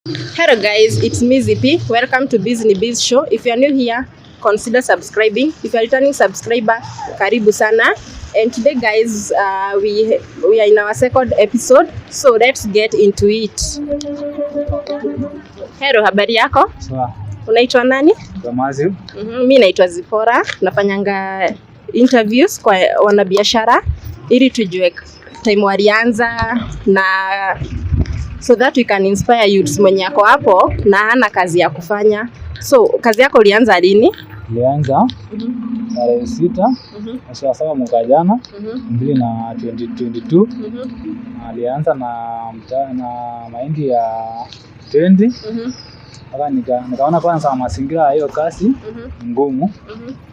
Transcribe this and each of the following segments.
Hello guys, it's Maize. Welcome to Business Biz Show. If you are new here, consider subscribing. If you are returning subscriber, karibu sana. And today guys, we are in our second episode, so let's get into it. Hello, habari yako? Sawa. Unaitwa nani? Naasib. Mimi naitwa Zipora. Nafanyanga interviews kwa wanabiashara ili tujue time walianza na so that we can inspire youths mwenye yako hapo na hana kazi ya kufanya. So kazi yako ulianza lini? Nilianza tarehe 6 mwezi wa 7 mwaka jana 2022. Nilianza na mahindi ya 20. Nikaona kwanza mazingira hiyo kazi ngumu.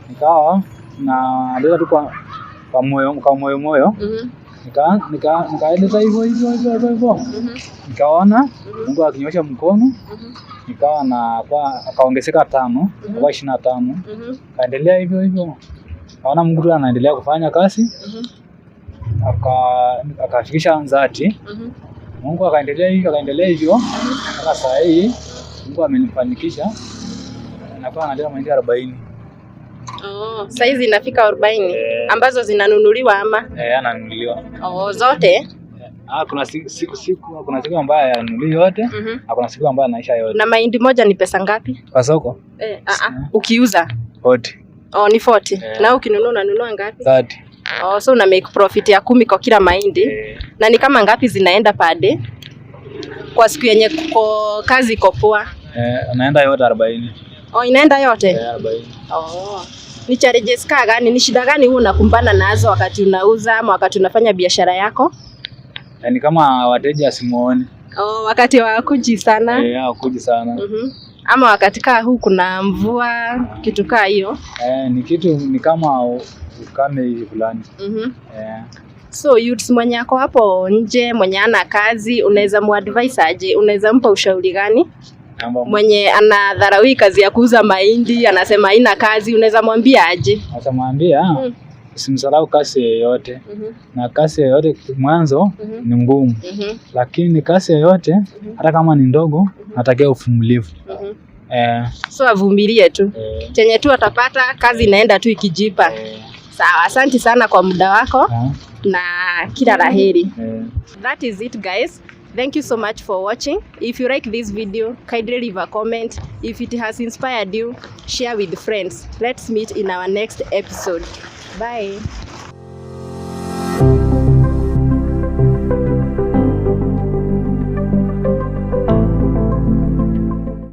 Nikawa na ndio tu kwa moyo. Nikaeleza hivyo. Nikaona Mungu akinyosha mkono. Nikawa na akaongezeka 5 kwa 25. Kaendelea hivyo. Kaona Mungu tu anaendelea kufanya kazi. Akafikisha 30. Mungu akaendelea hivyo. Sasa saa hii Mungu amenifanikisha. Nakuwa naendelea mahindi 40. Sasa hizi inafika 40 ambazo zinanunuliwa ama? Ananunuliwa. Zote? Kuna siku ambayo yanunuliwa yote, kuna siku ambayo naisha yote. Na mahindi moja ni pesa ngapi? Kwa soko? Ukiuza? 40. Ni 40. Na ukinunua unanunua ngapi? 30. So una make profit ya 10 kwa kila mahindi. Na ni kama ngapi zinaenda per day? Kwa siku yenye kazi iko poa? Naenda yote 40. Inaenda yote? 40. Ni challenges gani? Ni shida gani wewe unakumbana nazo wakati unauza ama wakati unafanya biashara yako? Ni kama wateja simuone. Wakati hawakuji sana? Hawakuji sana. Ama wakati huu kuna mvua, kitu kaa hiyo? Ni kama ukame hivi fulani. So youths mwenye yako hapo nje, mwenye ana kazi, unaweza muadvise aje? Unaweza mpa ushauri gani? Mwenye anadharau kazi ya kuuza mahindi, anasema haina kazi, unaweza mwambia aje? Atamwambia usimsahau kazi yoyote. Na kazi yoyote mwanzo ni ngumu. Lakini kazi yoyote hata kama ni ndogo natakia uvumilivu. So avumilie tu. Chenye tu atapata, kazi inaenda tu ikijipa. Sawa, asante sana kwa muda wako na kila laheri. That is it guys. Thank you so much for watching. If you like this video, kindly leave a comment. If it has inspired you, share with friends. Let's meet in our next episode. Bye.